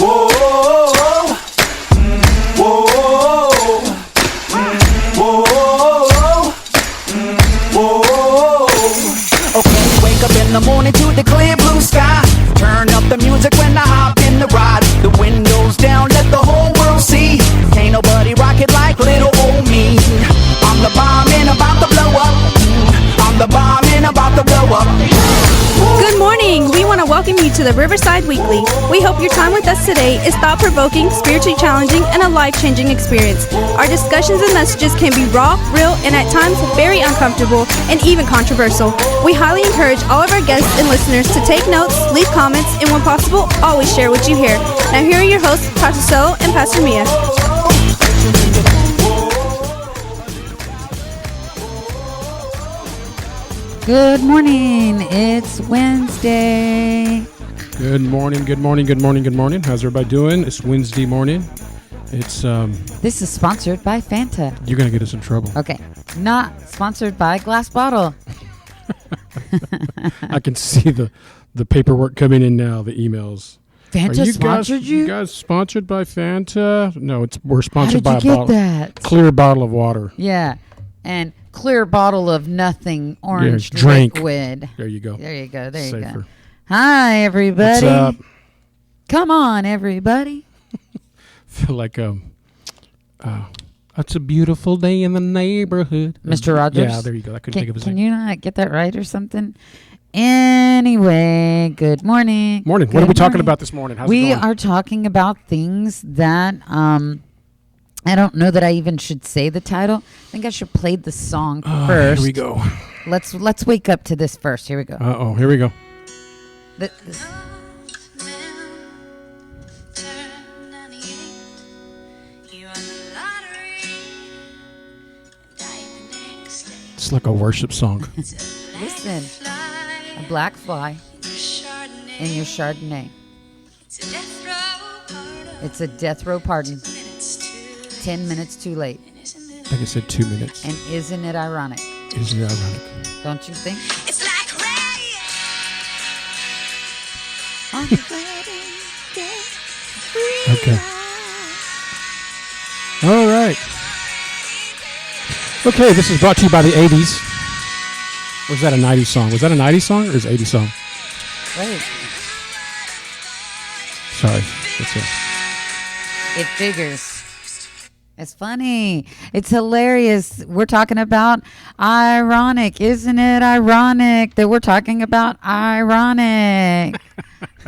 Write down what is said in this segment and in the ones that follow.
Whoa, whoa, whoa, whoa. Okay, wake up in the morning to the clear blue sky. Turn up the music when I hop in the ride. The windows down, let the whole world see. Can't nobody rock it like little old me. I'm the bomb and about to blow up. I'm the bomb and about to blow up. Good morning. We want to welcome you to the Riverside Weekly. We hope your time with us today is thought-provoking, spiritually challenging, and a life-changing experience. Our discussions and messages can be raw, real, and at times very uncomfortable and even controversial. We highly encourage all of our guests and listeners to take notes, leave comments, and when possible, always share what you hear. Now here are your hosts, Pastors Selo and Pastor Mia. Good morning. It's Wednesday. Good morning. How's everybody doing? It's Wednesday morning. It's This is sponsored by Fanta. You're gonna get us in trouble. Okay. Not sponsored by Glass Bottle. I can see the paperwork coming in now, the emails. Fanta sponsored you? You guys sponsored by Fanta? No, we're sponsored How by did you a get bottle. that? Clear bottle of water. Yeah. And clear bottle of nothing orange drink. liquid. There you go. There you go. There you Safer. go. Hi, everybody. What's up? Come on, everybody. Feel like it's a beautiful day in the neighborhood. Mr. Rogers? Yeah, there you go. I couldn't think of his Can name. you not get that right or something? Anyway, good morning. Morning. What are we talking about this morning? How's it We going? are talking about things that I don't know that I even should say the title. I think I should play the song first. Here we go. Let's wake up to this first. Here we go. Uh-oh. Here we go. It's like a worship song. Listen, a black fly in your Chardonnay. It's a death row pardon. 10 minutes too late. I think I said 2 minutes. And isn't it ironic? Isn't it ironic? Don't you think? It's like rain. On the wedding day, Okay. All right. Okay, this is brought to you by the 80s. Or is that a 90s song? Was that a 90s song or is it an 80s song? Wait, Sorry. That's it. it figures. It's funny. It's hilarious. We're talking about ironic. Isn't it ironic that we're talking about ironic?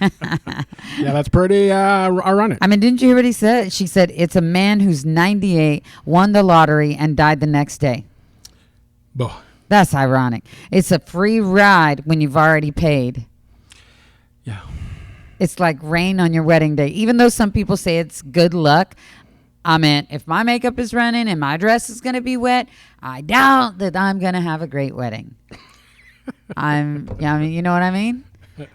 Yeah, that's pretty ironic. I mean, didn't you hear what he said? She said, it's a man who's 98, won the lottery, and died the next day. Boh. That's ironic. It's a free ride when you've already paid. Yeah. It's like rain on your wedding day. Even though some people say it's good luck, I mean, if my makeup is running and my dress is going to be wet, I doubt that I'm going to have a great wedding. I mean, you know what I mean?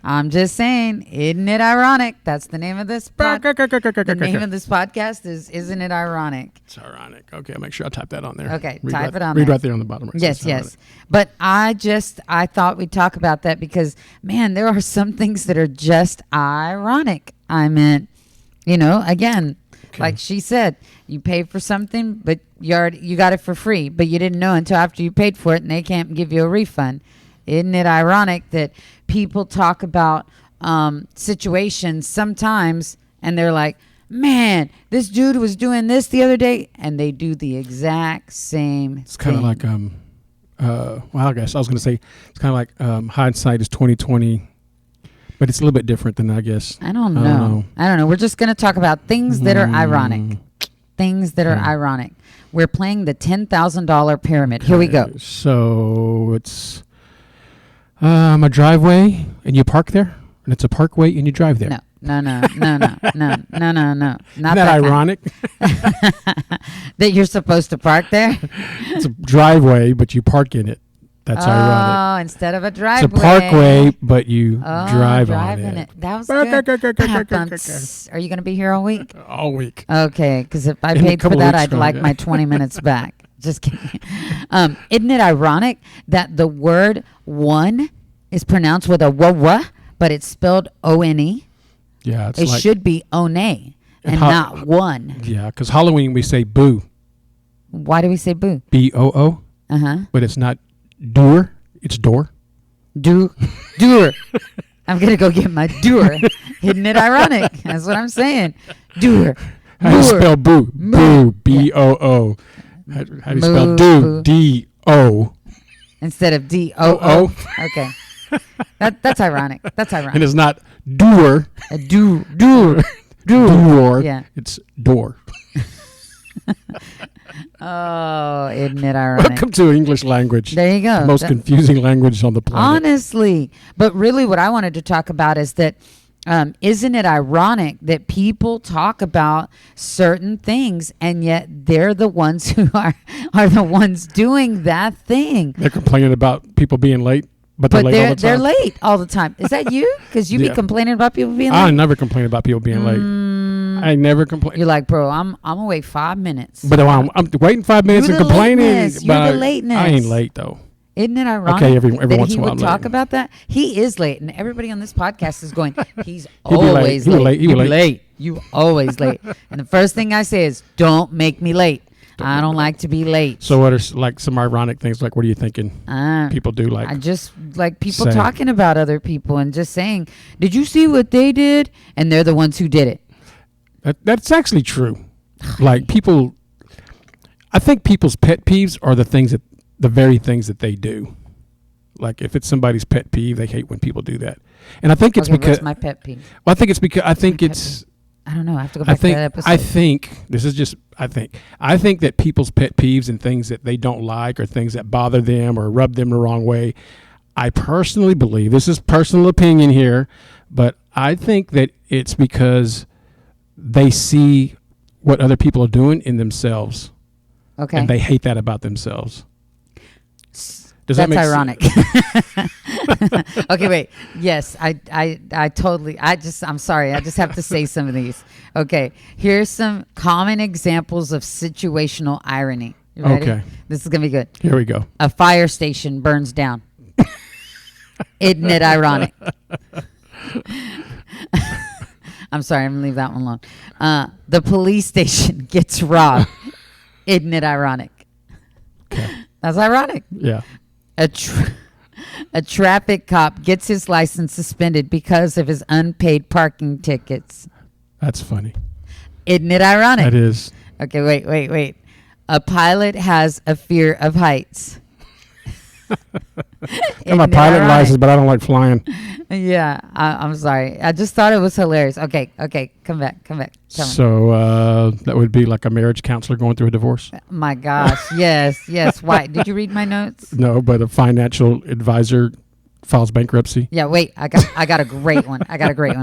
I'm just saying, isn't it ironic? That's the name of this the name of this podcast is Isn't It Ironic? It's ironic. Okay, I'll make sure I type that on there. Okay, Read type right, it on read there. right there on the bottom. Right. Yes, yes. But I thought we'd talk about that because, man, there are some things that are just ironic. I meant, again, like she said, you pay for something, but you got it for free, but you didn't know until after you paid for it, and they can't give you a refund. Isn't it ironic that people talk about situations sometimes, and they're like, man, this dude was doing this the other day, and they do the exact same It's kind of like I guess I was going to say it's kind of like hindsight is 20/20, but it's a little bit different than I guess. I don't know. We're just going to talk about things that are ironic. Things that are ironic. We're playing the $10,000 pyramid. Here we go. So it's a driveway, and you park there, and it's a parkway, and you drive there. No. Not Isn't that ironic? That you're supposed to park there? It's a driveway, but you park in it. That's ironic. Oh, instead of a driveway. It's a parkway, but you drive on it. That was good. Are you going to be here all week? All week. Okay, because if I In a paid for couple that, weeks I'd from like now. my 20 minutes back. Just kidding. Isn't it ironic that the word one is pronounced with a w, but it's spelled O-N-E? Yeah, it's It like, should be one and not one. yeah, because Halloween we say boo, Why do we say boo? B-O-O, but it's not door, it's door. Doer. I'm going to go get my doer. Isn't it ironic? That's what I'm saying. Doer. How do you spell boo? Boo, B-O-O. How do you spell Moo, do? boo. D-O. Instead of D-O-O. Okay. That's ironic. That's And ironic. it's not doer. Doer. Door. Yeah. It's door. Oh, isn't it ironic? Welcome to English language. There you go. The most confusing language on the planet. Honestly. But really what I wanted to talk about is that isn't it ironic that people talk about certain things and yet they're the ones who are the ones doing that thing? They're complaining about people being late, but they're late all the time. They're late all the time. Is that you? Because you be Yeah. complaining about people being I late? never complain about people being late. I never complain. You're like, bro, I'm gonna wait 5 minutes. But I'm waiting 5 minutes You're and the complaining. lateness. You're but the lateness. I ain't late though. Isn't it ironic Okay, every that once he in a while would I'm talk late. about that? He is late, and everybody on this podcast is going, he's He'd be late. always He be late. late. He be You be late. late. You always late. And the first thing I say is, don't make me late. I don't like to be late. So what are like some ironic things? Like what are you thinking Uh, people do? Like I just like people Say. talking about other people and just saying, did you see what they did? And they're the ones who did it. that's actually true. Like people, I think people's pet peeves are the very things that they do. Like if it's somebody's pet peeve, they hate when people do that. And I think it's Okay, because what's my pet peeve? well, I think it's because I think pet it's I don't know. I have to go I back think to that episode. I think this is just I think that people's pet peeves and things that they don't like or things that bother them or rub them the wrong way. I personally believe, this is personal opinion here, but I think that it's because they see what other people are doing in themselves Okay. and they hate that about themselves. Does That's that make ironic. Okay, wait. Yes, I totally. I'm sorry. I just have to say some of these. Okay, here's some common examples of situational irony. You ready? Okay. This is gonna be good. Here we go. A fire station burns down. Isn't it ironic? I'm sorry. I'm gonna leave that one alone. The police station gets robbed. Isn't it ironic? Okay. That's ironic. Yeah. A traffic cop gets his license suspended because of his unpaid parking tickets. That's funny. Isn't it ironic? That is. Okay, wait. A pilot has a fear of heights. Got my Isn't it pilot ironic? license, but I don't like flying. Yeah, I'm sorry. I just thought it was hilarious. Okay, come back. Tell me. So that would be like a marriage counselor going through a divorce. My gosh, yes. Why? Did you read my notes? No, but a financial advisor files bankruptcy. Yeah, wait. I got a great one.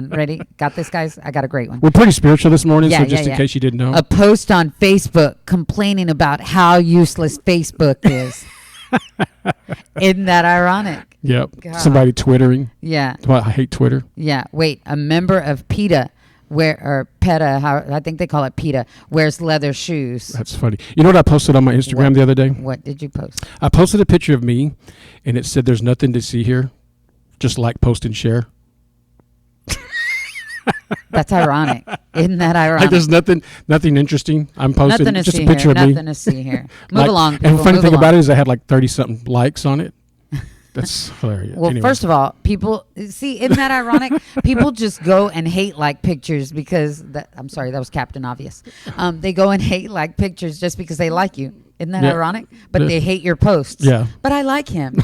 Ready? Got this, guys? I got a great one. We're pretty spiritual this morning, Yeah, so just yeah. in case you didn't know. A post on Facebook complaining about how useless Facebook is. Isn't that ironic? Yep. God. Somebody twittering. Yeah. Well, I hate Twitter. Yeah. Wait, a member of PETA I think they call it PETA, wears leather shoes. That's funny. You know what I posted on my Instagram the other day? What did you post? I posted a picture of me, and it said, "There's nothing to see here. Just like, post, and share." That's ironic. Isn't that ironic? Like there's nothing interesting. I'm posting Nothing to just see a picture here. of me. Nothing to see here. Move Like- along, people. And the funny move thing along. about it is I had like 30 something likes on it. That's hilarious. Well, Anyway. first of all, people see, isn't that ironic? People just go and hate like pictures because I'm sorry, that was Captain Obvious. They go and hate like pictures just because they like you. Isn't that Yeah. ironic? But Yeah. they hate your posts. Yeah. But I like him.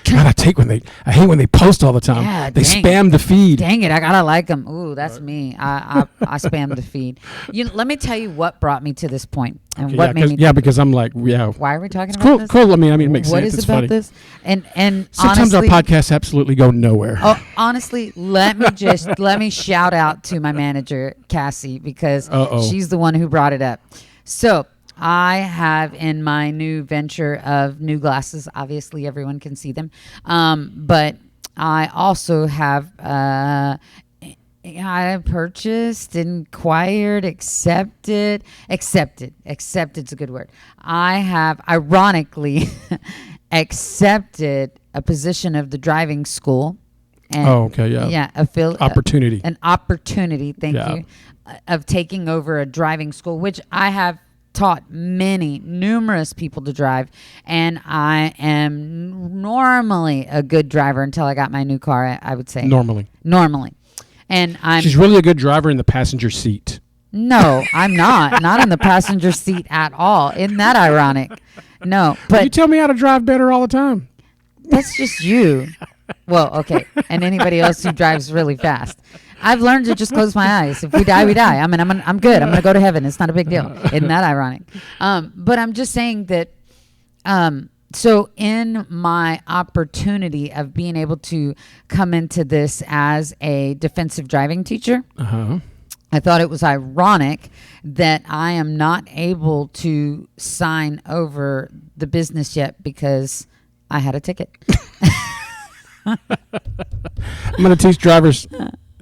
God, I hate when they post all the time. Yeah, they dang. spam the feed. Dang it, I gotta like him. Ooh, that's me. I spam the feed. Let me tell you what brought me to this point and Okay, what made me. because I'm like, yeah. Why are we talking It's about cool. this? Cool. I mean, it makes What sense. is It's about funny. this? And Sometimes honestly, our podcasts absolutely go nowhere. honestly, let me shout out to my manager Cassie because Uh-oh. she's the one who brought it up. So I have in my new venture of new glasses. Obviously, everyone can see them, but I also have. I purchased, inquired, accepted. Accepted's a good word. I have ironically accepted a position of the driving school. And okay, yeah. Yeah, Opportunity. An opportunity, thank Yeah. you, of taking over a driving school, which I have taught numerous people to drive, and I am normally a good driver until I got my new car, I would say. Normally. And She's really a good driver in the passenger seat. No, I'm not in the passenger seat at all. Isn't that ironic? No, but You tell me how to drive better all the time. that's just you. Well, okay, and anybody else who drives really fast. I've learned to just close my eyes. If we die, we die. I mean, I'm good. I'm going to go to heaven. It's not a big deal. Isn't that ironic? But I'm just saying that. So in my opportunity of being able to come into this as a defensive driving teacher, I thought it was ironic that I am not able to sign over the business yet because I had a ticket. I'm going to teach drivers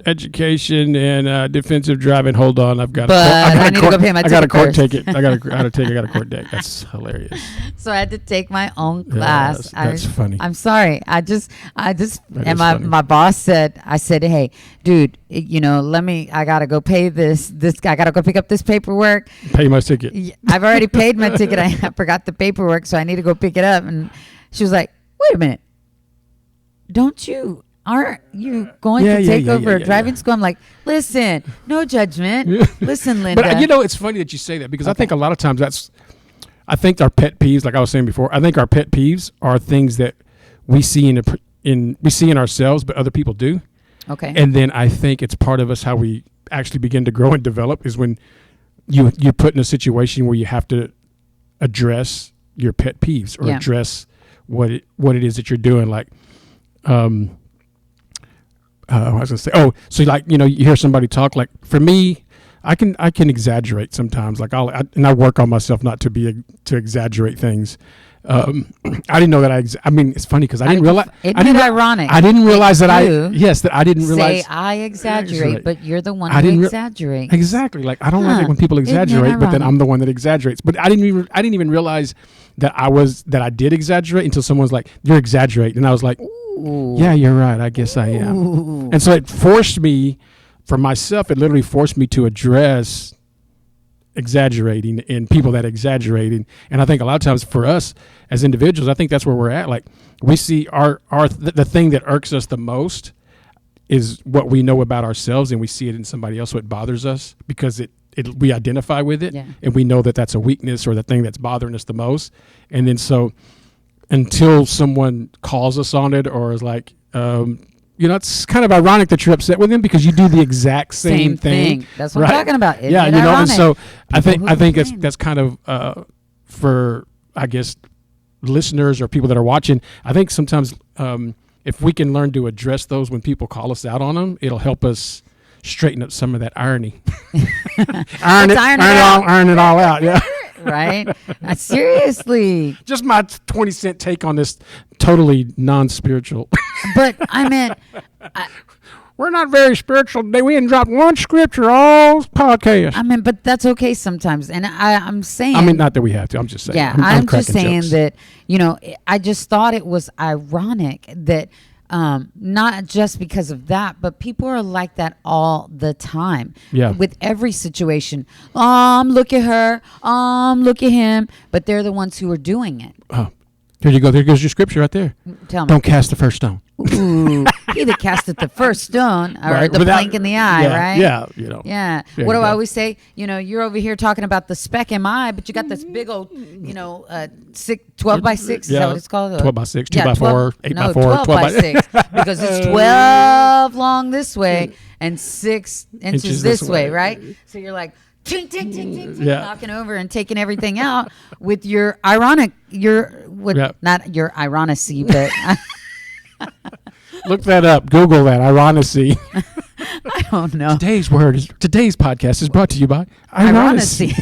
education and defensive driving. Hold on, I need to go pay my ticket. I got a court ticket. I got a court date. That's hilarious. So I had to take my own class. That's funny. I'm sorry. I just and my boss said, I said, hey, dude, I gotta go pay this. I gotta go pick up this paperwork. Pay my ticket. I've already paid my ticket. I forgot the paperwork, so I need to go pick it up. And she was like, wait a minute. Aren't you going to take over a driving school? I'm like, listen, no judgment. Listen, Linda. But it's funny that you say that because I think a lot of times I think our pet peeves, like I was saying before, I think our pet peeves are things that we see in ourselves, but other people do. Okay. And then I think it's part of us how we actually begin to grow and develop is when you're put in a situation where you have to address your pet peeves or address what it is that you're doing. Like, I was gonna say, so you hear somebody talk. Like for me, I can exaggerate sometimes. Like I work on myself not to exaggerate things. I didn't know that I mean, it's funny because I didn't realize. Ironic. I didn't realize that I didn't realize. Say I exaggerate, but you're the one who exaggerates. Exactly. Like I don't like it when people exaggerate, but then I'm the one that exaggerates. But I didn't even realize that I did exaggerate until someone was like, "You're exaggerating," and I was like, "Ooh. Yeah, you're right. I guess I am." Ooh. And so it forced me, for myself, it literally forced me to address exaggerating and people that exaggerating. And I think a lot of times for us as individuals, I think that's where we're at. Like we see the thing that irks us the most is what we know about ourselves, and we see it in somebody else, so it bothers us because we identify with it, and we know that that's a weakness or the thing that's bothering us the most. And then so until someone calls us on it or is like, it's kind of ironic that you're upset with him because you do the exact same thing. That's what I'm talking about. Isn't it ironic? And so I think that's kind of for, I guess, listeners or people that are watching. I think sometimes if we can learn to address those when people call us out on them, it'll help us straighten up some of that irony. Iron it all out. Yeah. Right? Seriously. Just my 20-cent take on this totally non-spiritual. But I meant... We're not very spiritual today. We didn't drop one scripture all podcast. I mean, but that's okay sometimes. And I'm saying... I mean, not that we have to. I'm just saying. Yeah, I'm just saying jokes. That, I just thought it was ironic that... not just because of that, but people are like that all the time. Yeah. With every situation. Look at her. Look at him. But they're the ones who are doing it. Oh, here you go. There goes your scripture right there. Tell me. Don't cast the first stone. Ooh, he that casteth the first stone, or the plank in the eye, right? Yeah, Yeah. What do I always say? You're over here talking about the speck in my eye, but you got this big old, 12 by 6. Is that what it's called? 12 by 6, 2 by 4, 8 by 4, 12 by 6. Because it's 12 long this way and 6 inches this way, right? So you're like, ting, ting, ting, ting, ting, knocking over and taking everything out with your not your ironicy, but... Look that up. Google that. Ironicy. I don't know. Today's podcast is brought to you by Ironicy.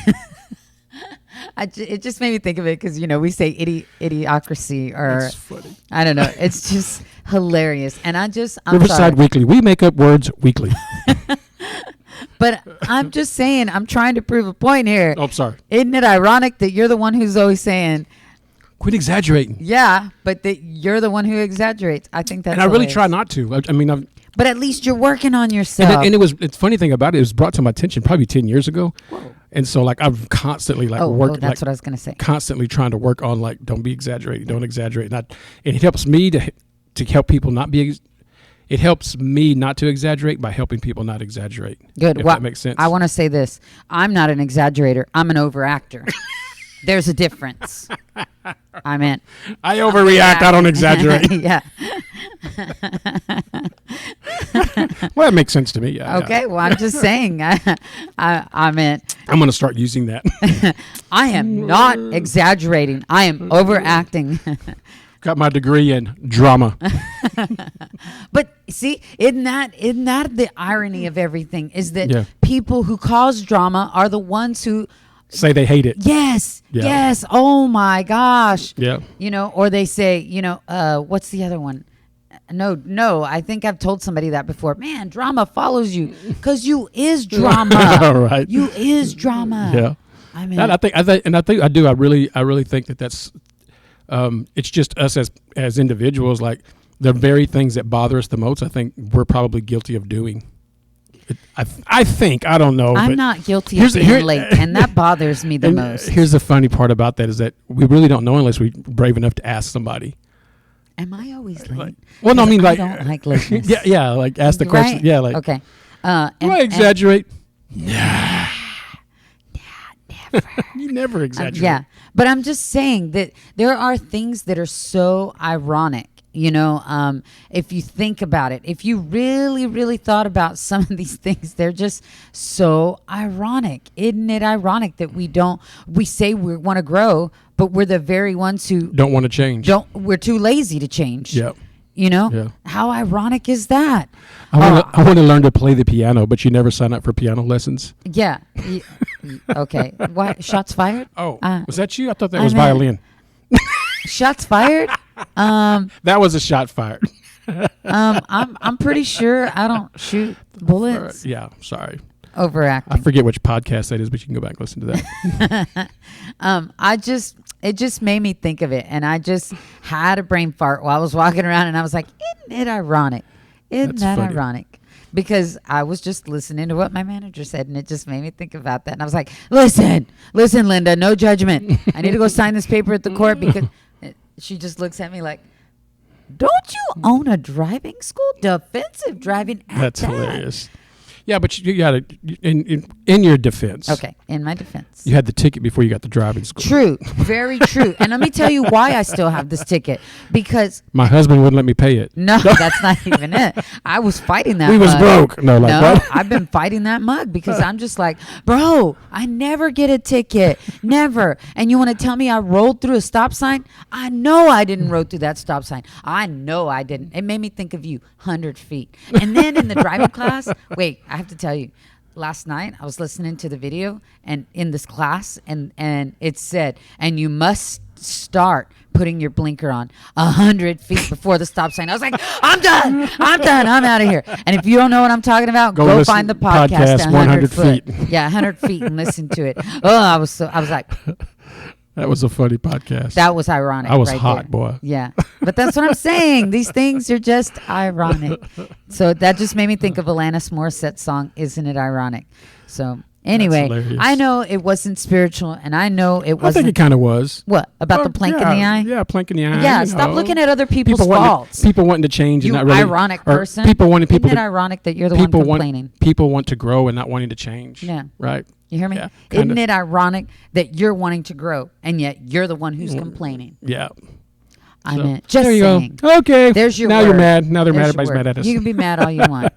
It just made me think of it because, we say idiocracy or... That's funny. I don't know. It's just hilarious. And I'm Riverside sorry. Weekly. We make up words weekly. But I'm just saying, I'm trying to prove a point here. Oh, I'm sorry. Isn't it ironic that you're the one who's always saying... Quit exaggerating. Yeah, but you're the one who exaggerates. I think that's And I really hilarious. try not to. I mean, But at least you're working on yourself. and it's funny thing about it, it was brought to my attention probably 10 years ago. Whoa. And so like I've constantly like worked. That's like, what I was going to say. Constantly trying to work on like, don't be exaggerating, don't exaggerate. And it helps me to help people not be. It helps me not to exaggerate by helping people not exaggerate. Good. If that makes sense. I want to say this. I'm not an exaggerator. I'm an overactor. There's a difference. I meant. I overreact. I don't exaggerate. Yeah. Well, that makes sense to me. Yeah. Okay. Yeah. Well, I'm just saying. I meant. I'm going to start using that. I am not exaggerating. I am overacting. Got my degree in drama. But see, isn't that the irony of everything? Is that Yeah. people who cause drama are the ones who Say they hate it. Yes. Yeah. Yes. Oh my gosh. Yeah. Or they say, what's the other one? No. I think I've told somebody that before. Man, drama follows you because you is drama. Right. You is drama. Yeah. I mean, I do. I really think that's. It's just us as individuals. Like the very things that bother us the most, I think we're probably guilty of doing. I think, I don't know. I'm not guilty of being late, and that bothers me the most. Here's the funny part about that is that we really don't know unless we're brave enough to ask somebody. Am I always late? Well, no, I mean, I like, don't like lateness. yeah, like ask the question. Right? Yeah, like, okay. do I exaggerate? Nah, never. You never exaggerate. Yeah, but I'm just saying that there are things that are so ironic. If you think about it, if you really, really thought about some of these things, they're just so ironic. Isn't it ironic that we say we want to grow, but we're the very ones who don't want to change. We're too lazy to change. Yeah. Yeah. How ironic is that? I want to learn to play the piano, but you never sign up for piano lessons. Yeah. Okay. Why? Shots fired? Oh, was that you? I thought that was violin. Shots fired? That was a shot fired. I'm pretty sure I don't shoot bullets. Yeah, sorry. Overacting. I forget which podcast that is, but you can go back and listen to that. It just made me think of it, and I just had a brain fart while I was walking around, and I was like, isn't it ironic? Isn't that funny. ironic? Because I was just listening to what my manager said, and it just made me think about that. And I was like, listen, Linda, no judgment. I need to go sign this paper at the court because she just looks at me like, don't you own a driving school? Defensive driving at That's that. hilarious. Yeah, but you got to, in your defense. Okay, in my defense. You had the ticket before you got the driving school. True, very true. And let me tell you why I still have this ticket. Because My husband wouldn't let me pay it. no, that's not even it. I was fighting that We was mug. broke. No, what? I've been fighting that mug because I'm just like, bro, I never get a ticket. Never. And you want to tell me I rolled through a stop sign? I know I didn't roll through that stop sign. I know I didn't. It made me think of you, 100 feet. And then in the driving class, wait, I have to tell you, last night I was listening to the video and in this class and it said, and you must start putting your blinker on 100 feet before the stop sign. I was like, I'm done. I'm out of here. And if you don't know what I'm talking about, go listen find the podcast 100 foot. feet. Yeah, 100 feet and listen to it. Oh, I was like, That was a funny podcast. that was ironic. I was right hot, there. boy. Yeah, but that's what I'm saying. These things are just ironic. So that just made me think of Alanis Morissette's song, "Isn't It Ironic?" So anyway, hilarious. I know it wasn't spiritual, and I know it I wasn't. think it kind of was. What about the plank in the eye? Yeah, plank in the eye. Yeah, you stop know. looking at other people's people wanting faults. people wanting to change You and not really. ironic or person. People wanting people Isn't it to. ironic that you're the one People complaining? people want to grow and not wanting to change. Yeah. Right. You hear me? Yeah, Isn't kinda. it ironic that you're wanting to grow and yet you're the one who's complaining? Yeah. I So, meant just there you saying. go. Okay. There's your now word. you're mad. Now There's your everybody's word. mad at us. You can be mad all you want.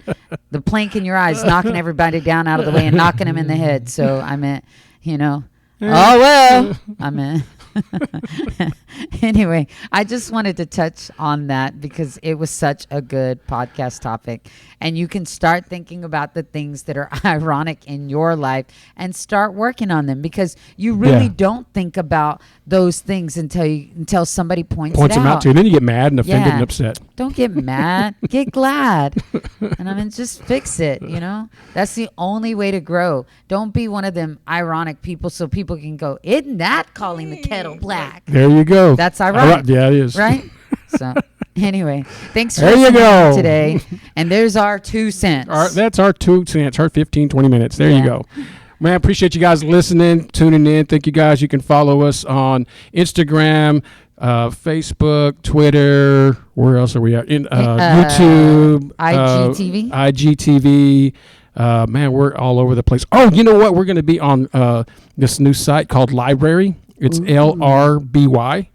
The plank in your eye is knocking everybody down out of the way and knocking them in the head. So I meant, oh well. I meant. Anyway, I just wanted to touch on that because it was such a good podcast topic. And you can start thinking about the things that are ironic in your life and start working on them because you really Yeah. don't think about those things until somebody points it them out to you. And then you get mad and offended and upset. Don't get mad. Get glad. And I mean, just fix it, That's the only way to grow. Don't be one of them ironic people so people can go, isn't that calling the kettle little black. There you go. That's ironic. Yeah, it is. Right? So, anyway, thanks for There you listening go. today. And there's our 2 cents. That's our 2 cents, our 15, 20 minutes. There you go. Man, I appreciate you guys listening, tuning in. Thank you guys. You can follow us on Instagram, Facebook, Twitter. Where else are we at? YouTube, IGTV. Man, we're all over the place. Oh, you know what? We're going to be on this new site called Library. It's LRBY.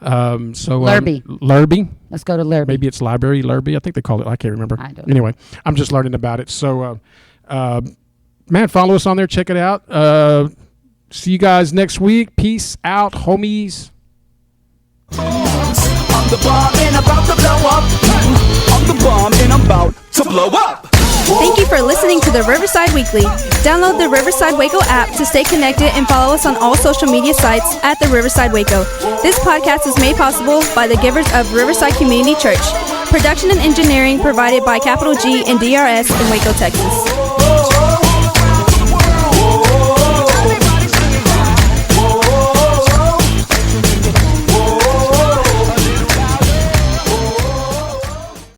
Lurby. Let's go to Lurby. Maybe it's Library, Lurby. I think they call it. I can't remember. I don't know. Anyway, I'm just learning about it. So, man, follow us on there. Check it out. See you guys next week. Peace out, homies. I'm the bomb and about to blow up. I'm the bomb and I'm about to blow up. Thank you for listening to the Riverside Weekly. Download the Riverside Waco app to stay connected and follow us on all social media sites at the Riverside Waco. This podcast is made possible by the givers of Riverside Community Church. Production and engineering provided by Capital G and DRS in Waco, Texas.